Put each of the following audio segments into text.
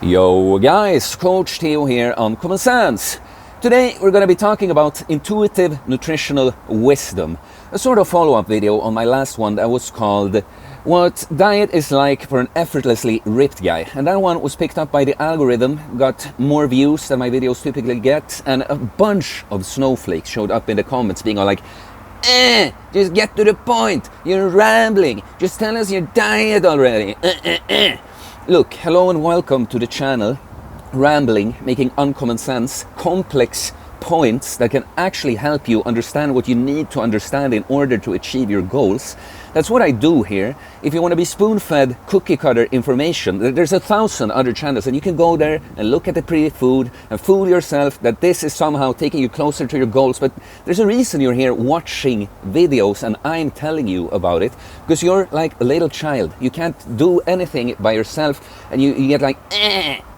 Yo guys, Coach Theo here on Common Sense. Today we're going to be talking about intuitive nutritional wisdom, a sort of follow-up video on my last one that was called What Diet is Like for an Effortlessly Ripped Guy. And that one was picked up by the algorithm, got more views than my videos typically get, and a bunch of snowflakes showed up in the comments being all like, just get to the point, you're rambling, just tell us your diet already. Look, hello and welcome to the channel, rambling, making uncommon sense, complex points that can actually help you understand what you need to understand in order to achieve your goals. That's what I do here. If you want to be spoon-fed cookie-cutter information, there's 1,000 other channels and you can go there and look at the pretty food and fool yourself that this is somehow taking you closer to your goals. But there's a reason you're here watching videos and I'm telling you about it, because you're like a little child. You can't do anything by yourself and you get like,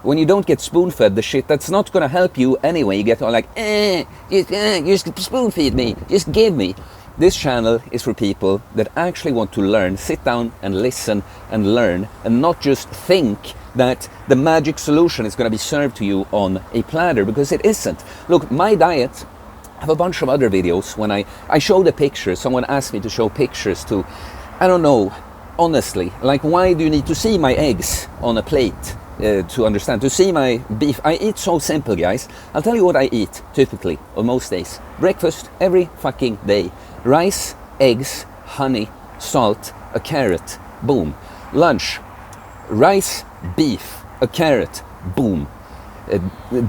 when you don't get spoon-fed the shit that's not going to help you anyway. You get all like, just spoon-feed me, just give me. This channel is for people that actually want to learn, sit down and listen and learn, and not just think that the magic solution is going to be served to you on a platter, because it isn't. Look, my diet, I have a bunch of other videos when I show the pictures. Someone asked me to show pictures to, I don't know, honestly, like why do you need to see my eggs on a plate? To understand, to see my beef. I eat so simple, guys. I'll tell you what I eat typically on most days. Breakfast every fucking day. Rice, eggs, honey, salt, a carrot, boom. Lunch, rice, beef, a carrot, boom.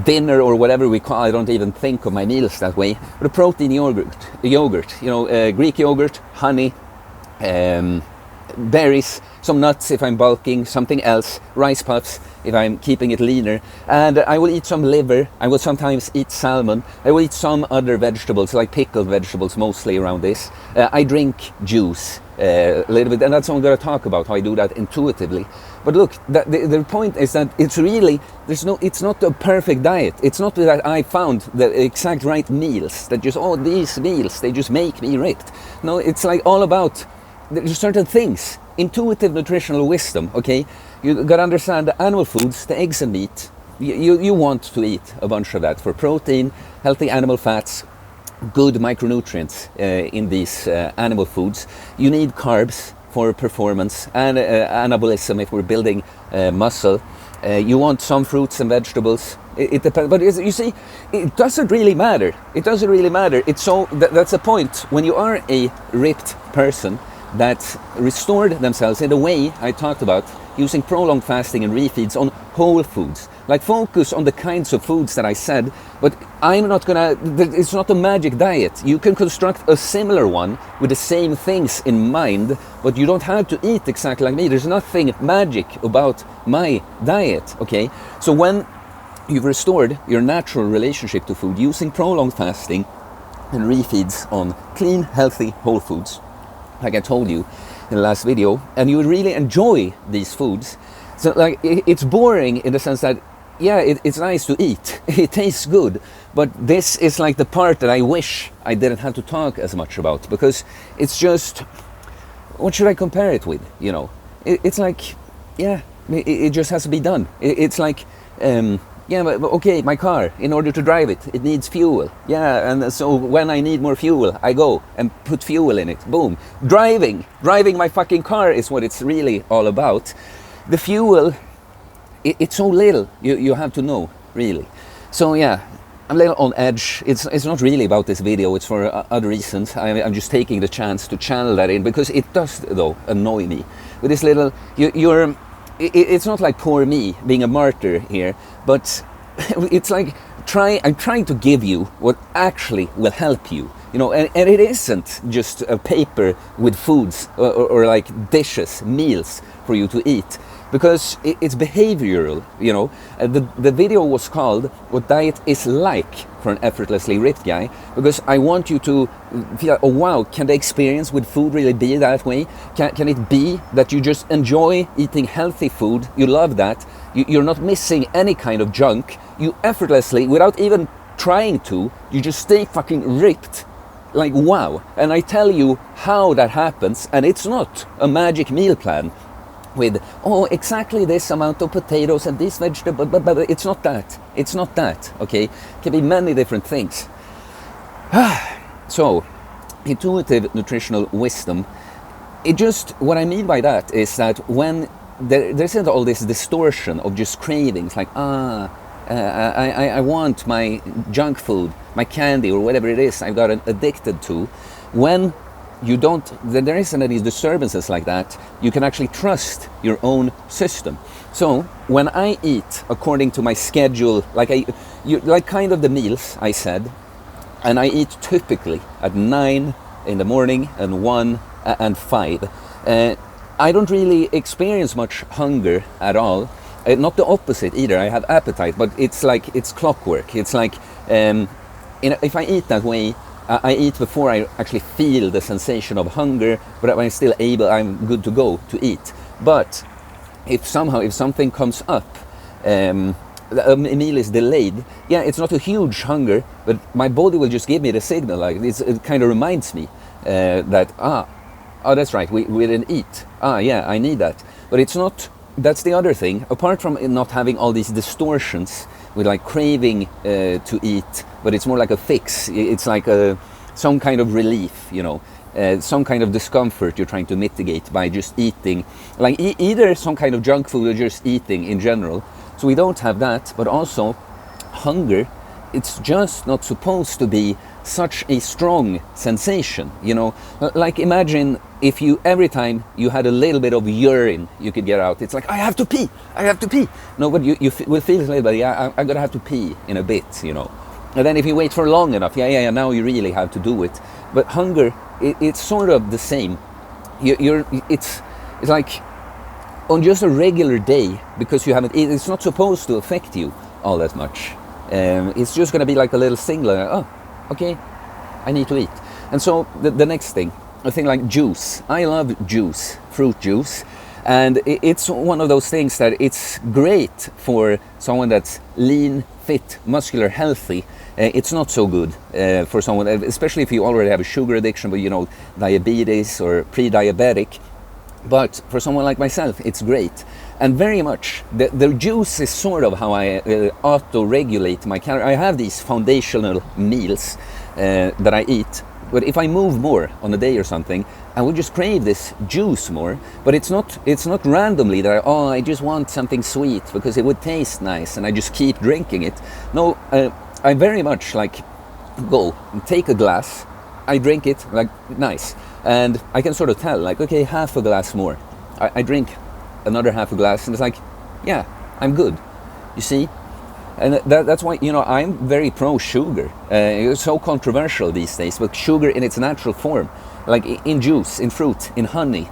Dinner or whatever we call, I don't even think of my meals that way. But a protein yogurt, Greek yogurt, honey, berries, some nuts if I'm bulking, something else, rice puffs if I'm keeping it leaner, and I will eat some liver. I will sometimes eat salmon. I will eat some other vegetables, like pickled vegetables mostly around this. I drink juice a little bit, and that's what I'm going to talk about, how I do that intuitively. But look, the point is that it's really, it's not a perfect diet. It's not that I found the exact right meals, that just, these meals, they just make me ripped. No, it's like all about, there's certain things, intuitive nutritional wisdom, okay? You got to understand the animal foods, the eggs and meat. You want to eat a bunch of that for protein, healthy animal fats, good micronutrients in these animal foods. You need carbs for performance and anabolism if we're building muscle. You want some fruits and vegetables. It depends, but you see, it doesn't really matter. It doesn't really matter. It's so that's the point. When you are a ripped person that restored themselves in the way I talked about, using prolonged fasting and refeeds on whole foods. Like focus on the kinds of foods that I said, but I'm not gonna, it's not a magic diet. You can construct a similar one with the same things in mind, but you don't have to eat exactly like me. There's nothing magic about my diet, okay? So when you've restored your natural relationship to food using prolonged fasting and refeeds on clean, healthy, whole foods, like I told you in the last video, and you really enjoy these foods. So like, it's boring in the sense that, yeah, it's nice to eat, it tastes good, but this is like the part that I wish I didn't have to talk as much about, because it's just, what should I compare it with, you know? It's like, yeah, it just has to be done. It's like, yeah, but okay, my car, in order to drive it, it needs fuel. Yeah, and so when I need more fuel, I go and put fuel in it. Boom. Driving my fucking car is what it's really all about. The fuel, it's so little, you have to know, really. So yeah, I'm a little on edge. It's not really about this video, it's for other reasons. I'm just taking the chance to channel that in, because it does, though, annoy me. With this little, it's not like poor me being a martyr here, but it's like I'm trying to give you what actually will help you, you know, and it isn't just a paper with foods or like dishes, meals for you to eat, because it's behavioral, you know. The video was called What Diet is Like for an Effortlessly Ripped Guy, because I want you to feel, oh wow, can the experience with food really be that way? Can it be that you just enjoy eating healthy food, you love that, you're not missing any kind of junk, you effortlessly, without even trying to, you just stay fucking ripped, like wow. And I tell you how that happens, and it's not a magic meal plan. with, oh, exactly this amount of potatoes and this vegetable, but it's not that. It's not that, okay? It can be many different things. So, intuitive nutritional wisdom, what I mean by that is that when there isn't all this distortion of just cravings, like, I want my junk food, my candy, or whatever it is I've gotten addicted to. When there isn't any disturbances like that, you can actually trust your own system. So when I eat according to my schedule, like kind of the meals I said, and I eat typically at 9 in the morning and 1 and 5, I don't really experience much hunger at all. Not the opposite either. I have appetite, but it's like it's clockwork. It's like if I eat that way, I eat before I actually feel the sensation of hunger, but I'm still I'm good to go to eat. But if something comes up, a meal is delayed, yeah, it's not a huge hunger, but my body will just give me the signal. Like it kind of reminds me that that's right, we didn't eat. Yeah, I need that. But it's not. That's the other thing. Apart from not having all these distortions with like craving to eat, but it's more like a fix. It's like some kind of relief, some kind of discomfort you're trying to mitigate by just eating, like either some kind of junk food or just eating in general. So we don't have that, but also hunger. It's just not supposed to be such a strong sensation, Like imagine if every time you had a little bit of urine you could get out, it's like, I have to pee. No, but you will feel a little bit, yeah, I'm gonna have to pee in a bit, And then if you wait for long enough, yeah, now you really have to do it. But hunger, it's sort of the same. It's like on just a regular day, because you haven't eaten, it's not supposed to affect you all that much. It's just gonna be like a little signal, oh, okay, I need to eat. And so the next thing, a thing like juice. I love juice, fruit juice, and it's one of those things that it's great for someone that's lean, fit, muscular, healthy. It's not so good for someone, especially if you already have a sugar addiction, but diabetes or pre-diabetic. But for someone like myself, it's great. And very much, the juice is sort of how I auto-regulate my calories. I have these foundational meals that I eat, but if I move more on a day or something, I will just crave this juice more. But it's not randomly that I just want something sweet because it would taste nice and I just keep drinking it. No, I very much like go and take a glass, I drink it, like nice. And I can sort of tell, like, okay, half a glass more. I drink another half a glass and it's like, yeah, I'm good, you see? And that's why, I'm very pro sugar. It's so controversial these days, but sugar in its natural form, like in juice, in fruit, in honey,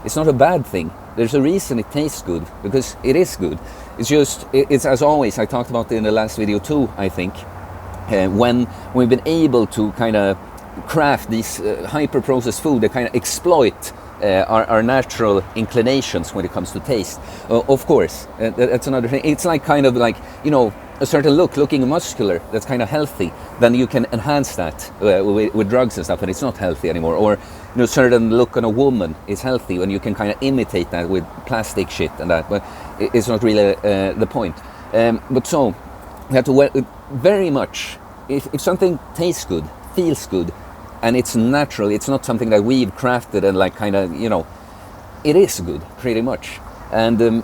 it's not a bad thing. There's a reason it tastes good, because it is good. It's just, it's as always, I talked about it in the last video too, I think, when we've been able to kind of craft these hyper-processed food that kind of exploit our natural inclinations when it comes to taste. Of course, that's another thing. It's like kind of like, a certain looking muscular that's kind of healthy, then you can enhance that with drugs and stuff, and it's not healthy anymore. Or a certain look on a woman is healthy, and you can kind of imitate that with plastic shit and that, but it's not really the point. But so, you have to very much, if something tastes good, feels good, and it's natural, it's not something that we've crafted and like kind of, it is good, pretty much. And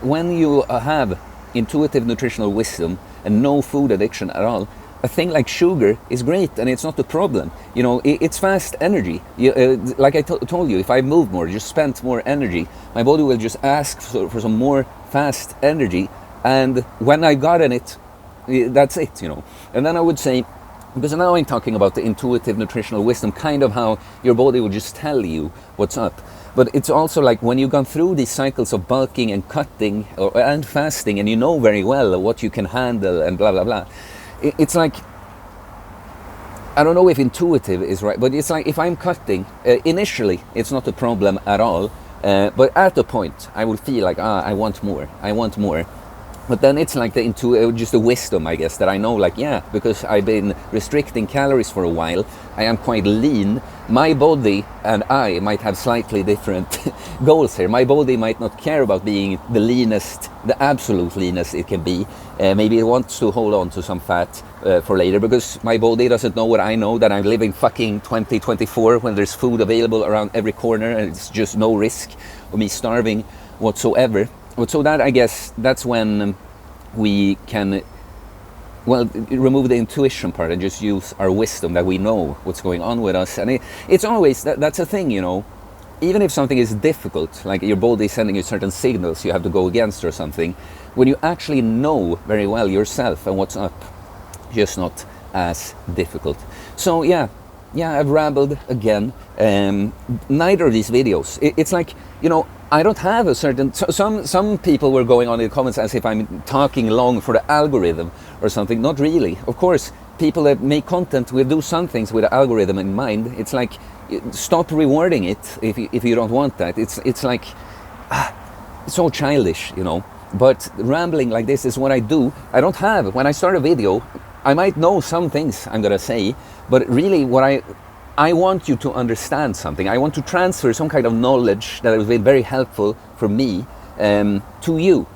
when you have intuitive nutritional wisdom and no food addiction at all, a thing like sugar is great, and it's not a problem. It's fast energy. Like I told you, if I move more, just spent more energy, my body will just ask for some more fast energy, and when I got in it, that's it, And then I would say, because now I'm talking about the intuitive nutritional wisdom, kind of how your body will just tell you what's up. But it's also like when you've gone through these cycles of bulking and cutting and fasting, and you know very well what you can handle and blah, blah, blah. It's like, I don't know if intuitive is right, but it's like if I'm cutting, initially it's not a problem at all. But at the point, I will feel like, I want more. But then it's like just the wisdom, I guess, that I know, like, yeah, because I've been restricting calories for a while, I am quite lean. My body and I might have slightly different goals here. My body might not care about being the leanest, the absolute leanest it can be. Maybe it wants to hold on to some fat for later, because my body doesn't know what I know, that I'm living fucking 2024 when there's food available around every corner and it's just no risk of me starving whatsoever. But so that, I guess, that's when we can, well, remove the intuition part and just use our wisdom that we know what's going on with us. And it's always, that's a thing, you know. Even if something is difficult, like your body sending you certain signals you have to go against or something, when you actually know very well yourself and what's up, just not as difficult. So yeah, I've rambled again. Neither of these videos, it's like, you know, I don't have a certain, some people were going on in the comments as if I'm talking long for the algorithm or something. Not really. Of course, people that make content will do some things with the algorithm in mind. It's like, stop rewarding it if you don't want that. It's like, it's so childish, you know. But rambling like this is what I do. I don't have, when I start a video, I might know some things I'm gonna say, but really what I want you to understand something. I want to transfer some kind of knowledge that has been very helpful for me to you.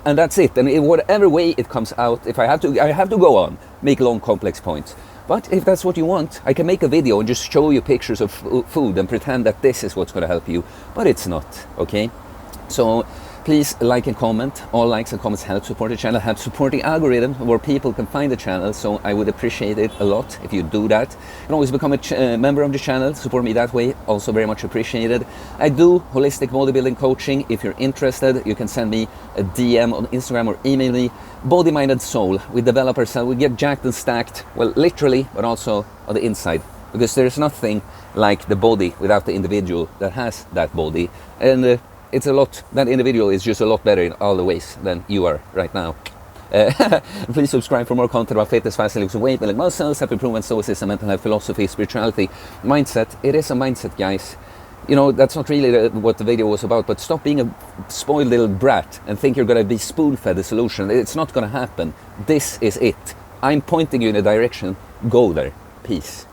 And that's it. And in whatever way it comes out, if I have to go on, make long, complex points. But if that's what you want, I can make a video and just show you pictures of food and pretend that this is what's going to help you. But it's not, okay? So please like and comment. All likes and comments help support the channel, help support the algorithm where people can find the channel. So I would appreciate it a lot if you do that. You can always become a member of the channel, support me that way, also very much appreciated. I do holistic bodybuilding coaching. If you're interested, you can send me a DM on Instagram or email me. Body, mind and soul. We develop ourselves, we get jacked and stacked, well, literally, but also on the inside. Because there's nothing like the body without the individual that has that body. And it's a lot, that individual is just a lot better in all the ways than you are right now. Please subscribe for more content about fitness, fast looks, weight, building muscles, self-improvement, stoicism, mental health, philosophy, spirituality, mindset. It is a mindset, guys. You know, that's not really what the video was about, but stop being a spoiled little brat and think you're going to be spoon-fed the solution. It's not going to happen. This is it. I'm pointing you in a direction. Go there. Peace.